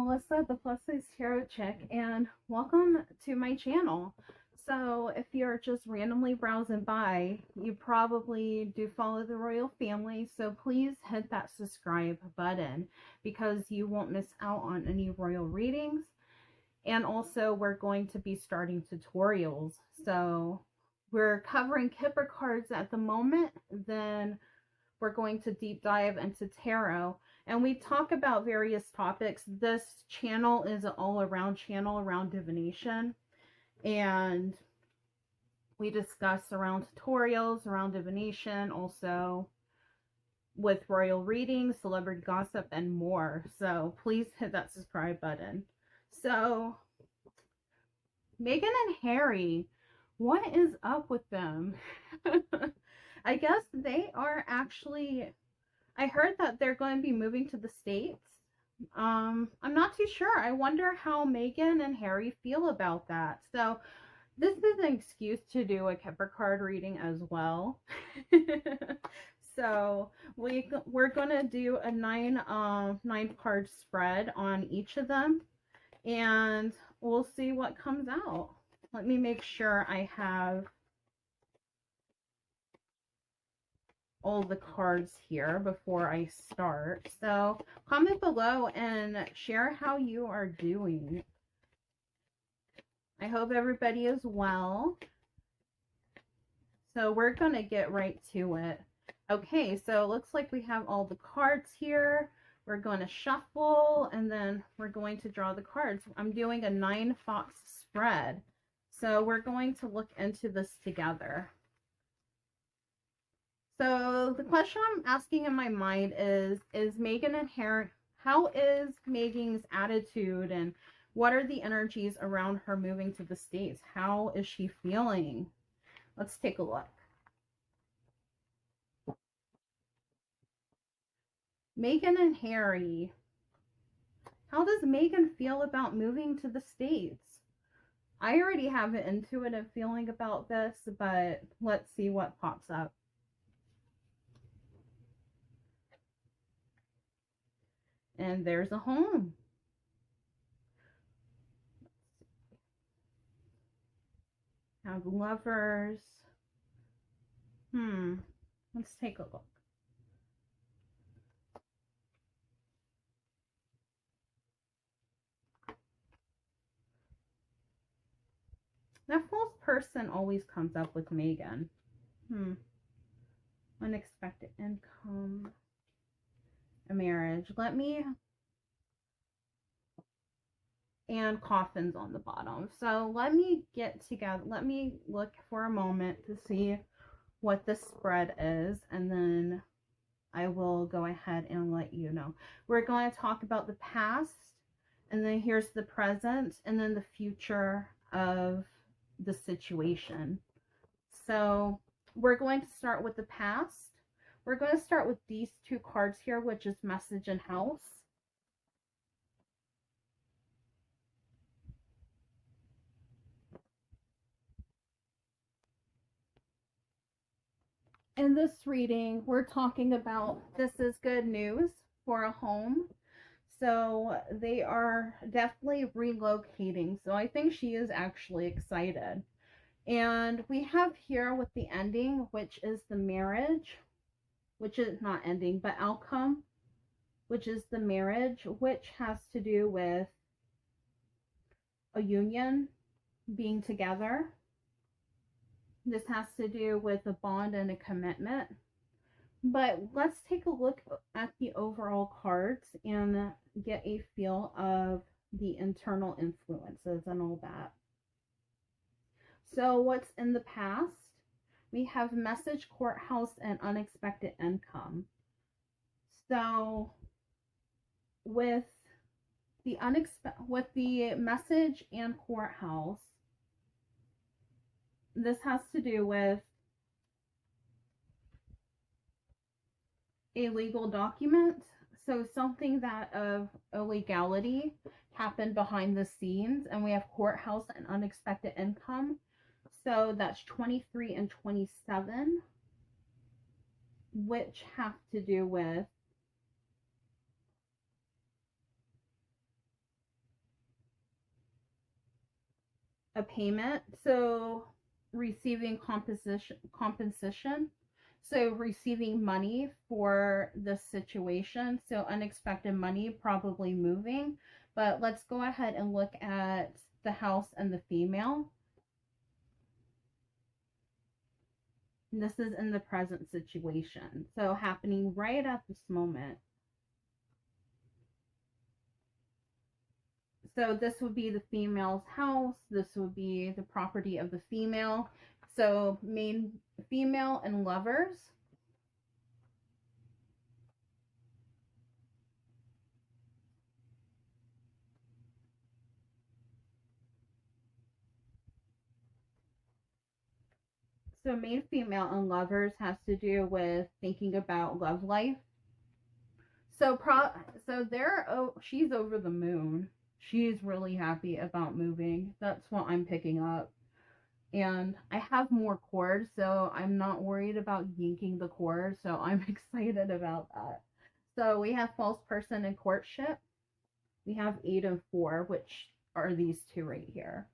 Melissa, the Plus Size Tarot Chick, and welcome to my channel. So, if you're just randomly browsing by, you probably do follow the royal family, so please hit that subscribe button because you won't miss out on any royal readings. And also, we're going to be starting tutorials. So, we're covering Kipper cards at the moment, then we're going to deep dive into tarot, and we talk about various topics. This channel is an all-around channel around divination, and we discuss around tutorials around divination, also with royal readings, celebrity gossip, and more. So please hit that subscribe button. So Meghan and Harry, what is up with them? I guess they are actually, I heard that they're going to be moving to the States. I'm not too sure. I wonder how Meghan and Harry feel about that. So this is an excuse to do a Kipper card reading as well. So we're gonna do a nine card spread on each of them, and we'll see what comes out. Let me make sure I have all the cards here before I start. So comment below and share how you are doing. I hope everybody is well. So we're going to get right to it. Okay, so it looks like we have all the cards here. We're going to shuffle and then we're going to draw the cards. I'm doing a 9 fox spread. So we're going to look into this together. So the question I'm asking in my mind is Meghan and Harry, how is Meghan's attitude and what are the energies around her moving to the States? How is she feeling? Let's take a look. Meghan and Harry. How does Meghan feel about moving to the States? I already have an intuitive feeling about this, but let's see what pops up. And there's a home. Have lovers. Let's take a look. That false person always comes up with Meghan. Unexpected income. A marriage. And coffins on the bottom. So let me get together. Let me look for a moment to see what the spread is, and then I will go ahead and let you know. We're going to talk about the past, and then here's the present, and then the future of the situation. So we're going to start with the past. We're going to start with these two cards here, which is message and house. In this reading, we're talking about this is good news for a home. So they are definitely relocating. So I think she is actually excited. And we have here with the ending, which is the marriage, which is not ending, but outcome, which is the marriage, which has to do with a union, being together. This has to do with a bond and a commitment. But let's take a look at the overall cards and get a feel of the internal influences and all that. So what's in the past? We have message, courthouse, and unexpected income. So with the message and courthouse, this has to do with a legal document. So something that of illegality happened behind the scenes. And we have courthouse and unexpected income. So that's 23 and 27, which have to do with a payment. So receiving compensation. So receiving money for this situation. So unexpected money, probably moving. But let's go ahead and look at the house and the female. And this is in the present situation. So happening right at this moment. So this would be the female's house. This would be the property of the female. So main female and lovers. So main female and lovers has to do with thinking about love life. So she's over the moon. She's really happy about moving. That's what I'm picking up. And I have more cords, so I'm not worried about yanking the cord, so I'm excited about that. So we have false person and courtship. We have 8 and 4, which are these two right here.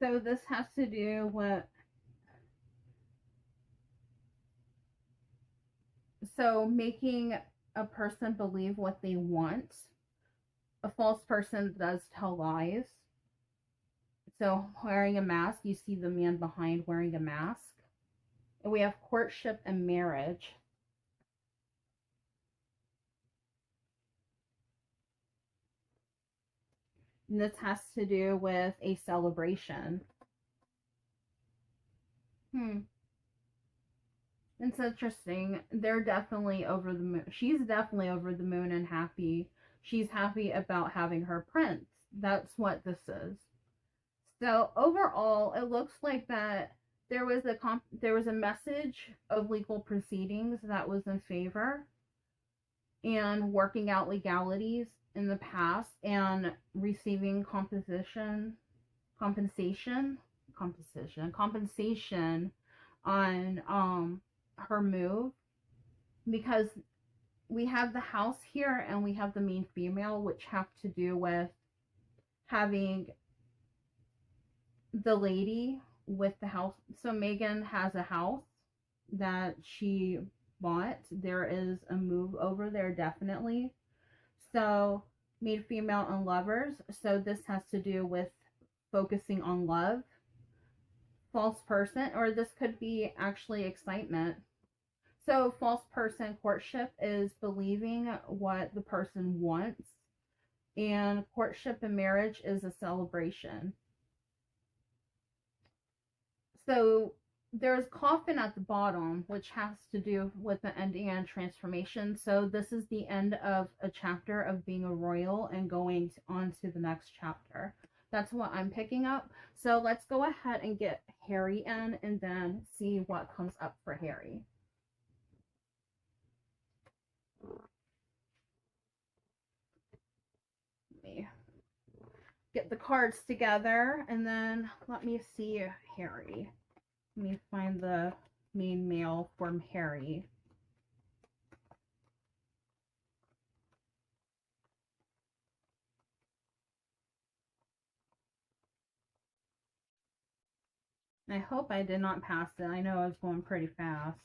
So this has to do with, so making a person believe what they want. A false person does tell lies. So wearing a mask, you see the man behind wearing a mask. And we have courtship and marriage. And this has to do with a celebration. It's interesting. They're definitely over the moon. She's definitely over the moon and happy. She's happy about having her prince. That's what this is. So overall, it looks like that there was a message of legal proceedings that was in favor and working out legalities in the past and receiving compensation on her move, because we have the house here and we have the main female, which have to do with having the lady with the house. So Meghan has a house that she bought. There is a move over there, definitely. So main female and lovers. So this has to do with focusing on love. False person, or this could be actually excitement. So false person courtship is believing what the person wants, and courtship and marriage is a celebration. So there's coffin at the bottom, which has to do with the ending and transformation. So this is the end of a chapter of being a royal and going on to the next chapter. That's what I'm picking up. So let's go ahead and get Harry in and then see what comes up for Harry. Let me get the cards together and then let me see Harry. Let me find the main male from Harry. I hope I did not pass it. I know I was going pretty fast.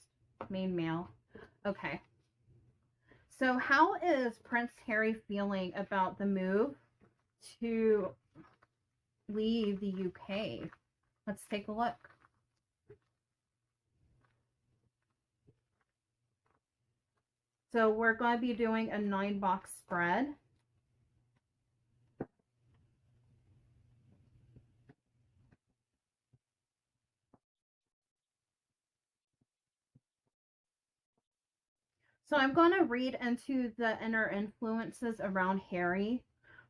Main male. Okay. So how is Prince Harry feeling about the move to leave the UK? Let's take a look. So we're going to be doing a 9-box spread. So I'm going to read into the inner influences around Harry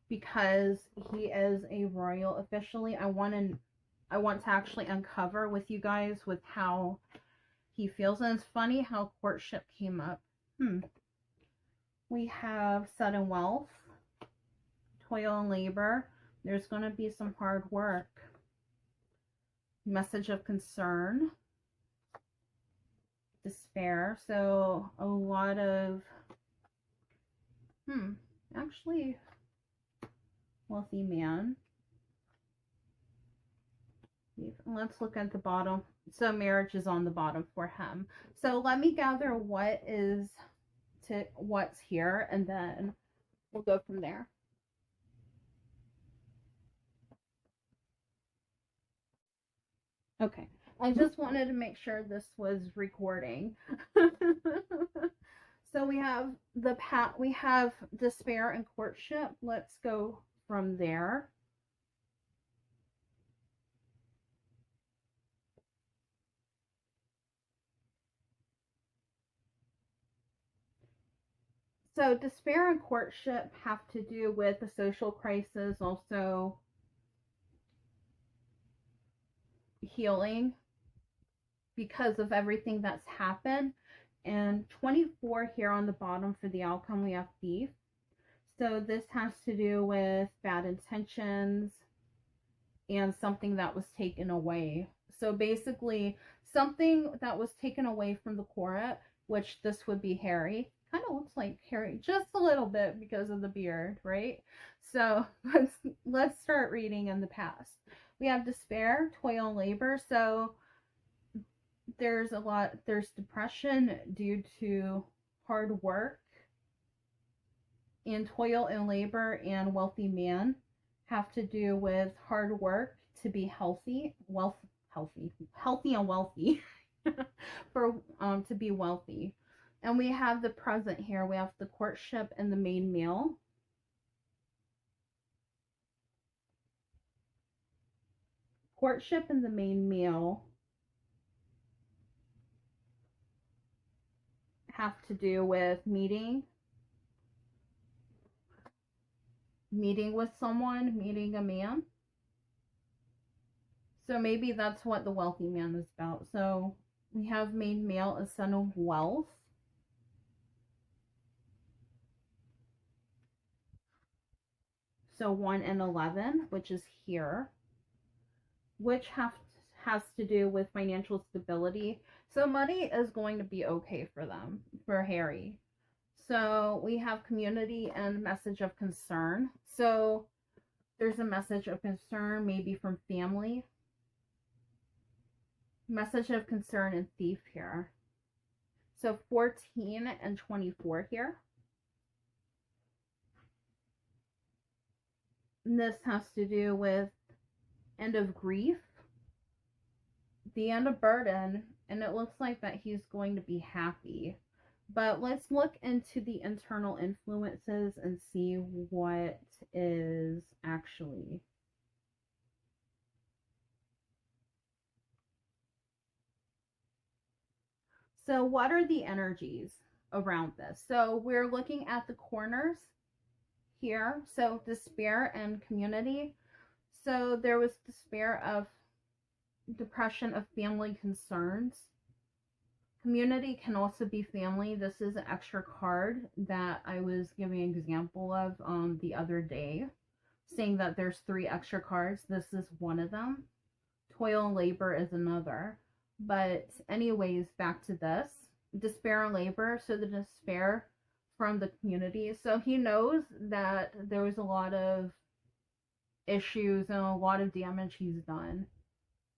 because he is a royal officially. I want to actually uncover with you guys with how he feels. And it's funny how courtship came up. We have sudden wealth, toil and labor. There's going to be some hard work. message of concern, despair. So a lot of, actually, wealthy man. Let's look at the bottom. So marriage is on the bottom for him. So let me gather what's here, and then we'll go from there. Okay. I just wanted to make sure this was recording. So we have we have despair and courtship. Let's go from there. So despair and courtship have to do with the social crisis, also healing because of everything that's happened. And 24 here on the bottom for the outcome, we have thief. So this has to do with bad intentions and something that was taken away. So basically, something that was taken away from the court, which this would be Harry. Kind of looks like Harry just a little bit because of the beard, right? So let's start reading in the past. We have despair, toil, and labor. So there's depression due to hard work, and toil and labor and wealthy man have to do with hard work to be healthy and wealthy for to be wealthy. And we have the present here. We have the courtship and the main meal. Courtship and the main meal have to do with meeting with someone, meeting a man. So maybe that's what the wealthy man is about. So we have main male, a son of wealth. So 1 and 11, which is here, which has to do with financial stability. So money is going to be okay for them, for Harry. So we have community and message of concern. So there's a message of concern maybe from family. Message of concern and thief here. So 14 and 24 here. And this has to do with end of grief, the end of burden, and it looks like that he's going to be happy. But let's look into the internal influences and see what is actually. So what are the energies around this? So we're looking at the corners here. So despair and community. So there was despair of depression of family concerns. Community can also be family. This is an extra card that I was giving an example of the other day, saying that there's 3 extra cards. This is one of them. Toil and labor is another. But anyways, back to this. Despair and labor. So the despair from the community. So he knows that there was a lot of issues and a lot of damage he's done.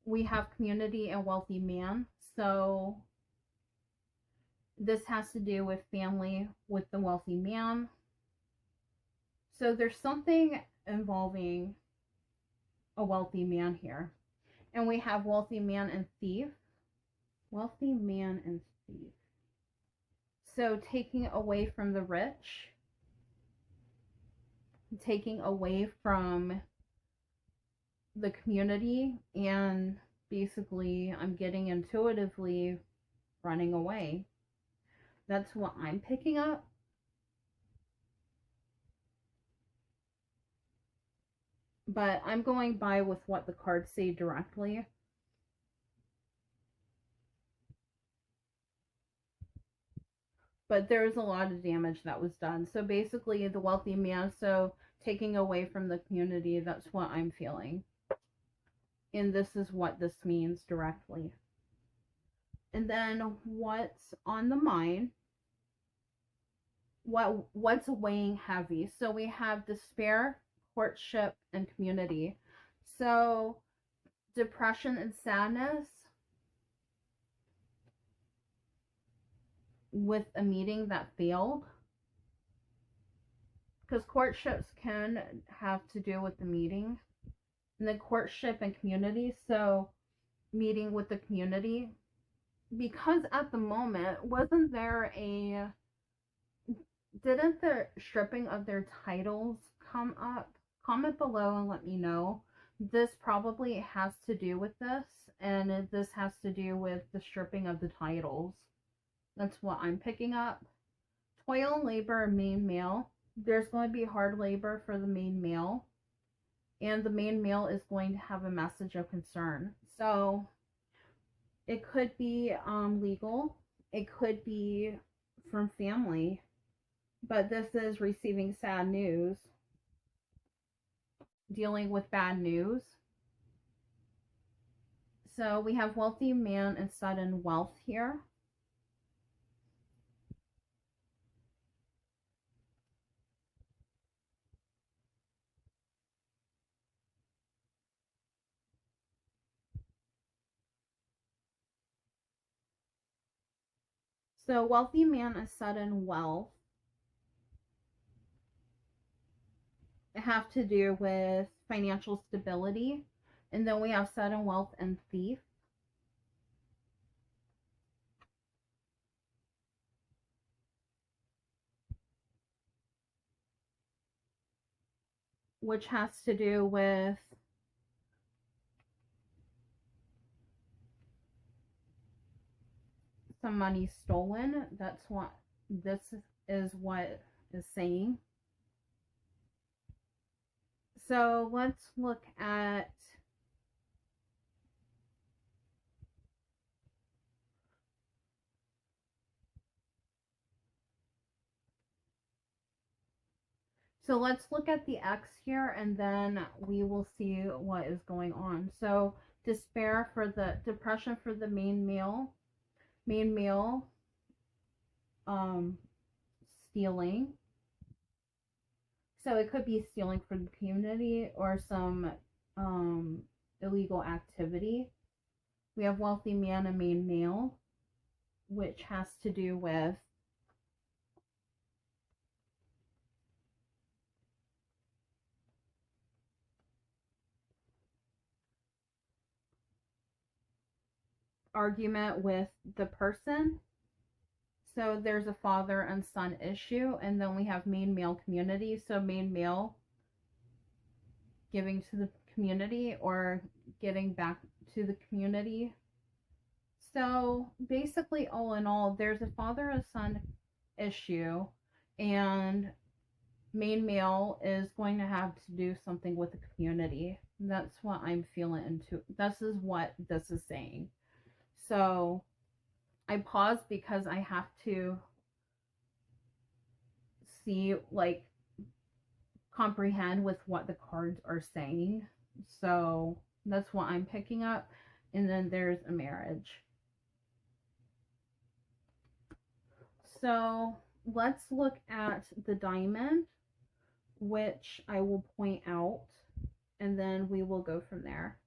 We have community and wealthy man. So this has to do with family with the wealthy man. So there's something involving a wealthy man here. And we have wealthy man and thief. Wealthy man and thief. So taking away from the rich. Taking away from the community. And basically, I'm getting intuitively running away. That's what I'm picking up. But I'm going by with what the cards say directly. But there's a lot of damage that was done. So basically, the wealthy man, so taking away from the community, that's what I'm feeling. And this is what this means directly. And then what's on the mind? What's weighing heavy? So we have despair, courtship, and community. So depression and sadness with a meeting that failed, because courtships can have to do with the meeting, and then courtship and community. So meeting with the community, because at the moment, wasn't there a, didn't the stripping of their titles come up? Comment below and let me know. This probably has to do with this, and this has to do with the stripping of the titles. That's what I'm picking up. Toil and labor, main male. There's going to be hard labor for the main male, and the main male is going to have a message of concern. So it could be legal, it could be from family, but this is receiving sad news, dealing with bad news. So we have wealthy man and sudden wealth here. So wealthy man and sudden wealth have to do with financial stability. And then we have sudden wealth and thief, which has to do with some money stolen. That's what this is what is saying. So let's look at the X here, and then we will see what is going on. So despair for the depression for the main male, stealing. So it could be stealing from the community or some illegal activity. We have wealthy man and main male, which has to do with argument with the person. So there's a father and son issue, and then we have main male community. So main male giving to the community or getting back to the community. So basically, all in all, there's a father and son issue, and main male is going to have to do something with the community. That's what I'm feeling into. This is what this is saying. So I paused because I have to see, like, comprehend with what the cards are saying. So that's what I'm picking up. And then there's a marriage. So let's look at the diamond, which I will point out, and then we will go from there.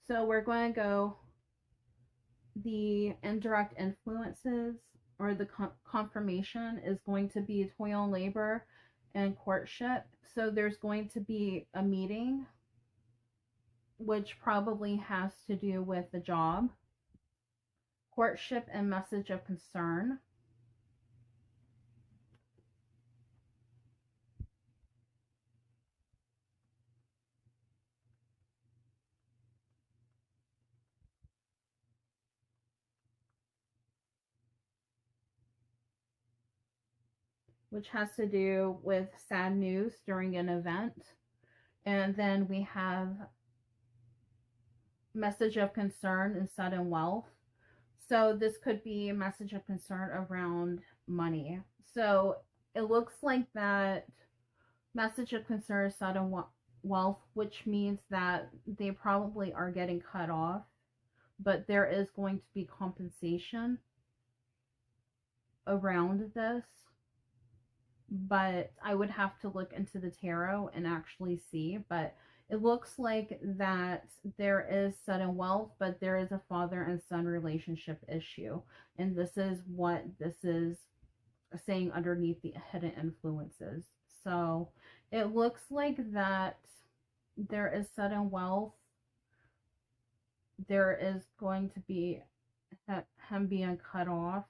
So we're going to go the indirect influences, or the confirmation is going to be toil and labor and courtship. So there's going to be a meeting, which probably has to do with the job, courtship and message of concern. Which has to do with sad news during an event. And then we have message of concern and sudden wealth. So this could be a message of concern around money. So it looks like that message of concern, sudden wealth, which means that they probably are getting cut off, but there is going to be compensation around this. But I would have to look into the tarot and actually see. But it looks like that there is sudden wealth, but there is a father and son relationship issue. And this is what this is saying underneath the hidden influences. So it looks like that there is sudden wealth. There is going to be him being cut off.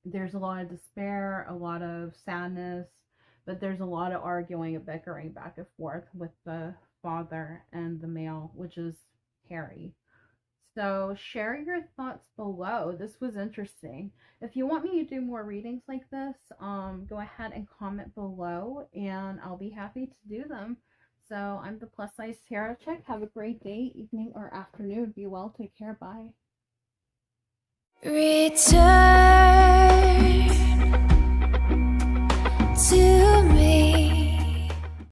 There's a lot of despair, a lot of sadness, but there's a lot of arguing and bickering back and forth with the father and the male, which is Harry. So share your thoughts below. This was interesting. If you want me to do more readings like this, go ahead and comment below and I'll be happy to do them. So I'm the Plus Size Tarot Chick. Have a great day, evening, or afternoon. Be well. Take care. Bye. Return.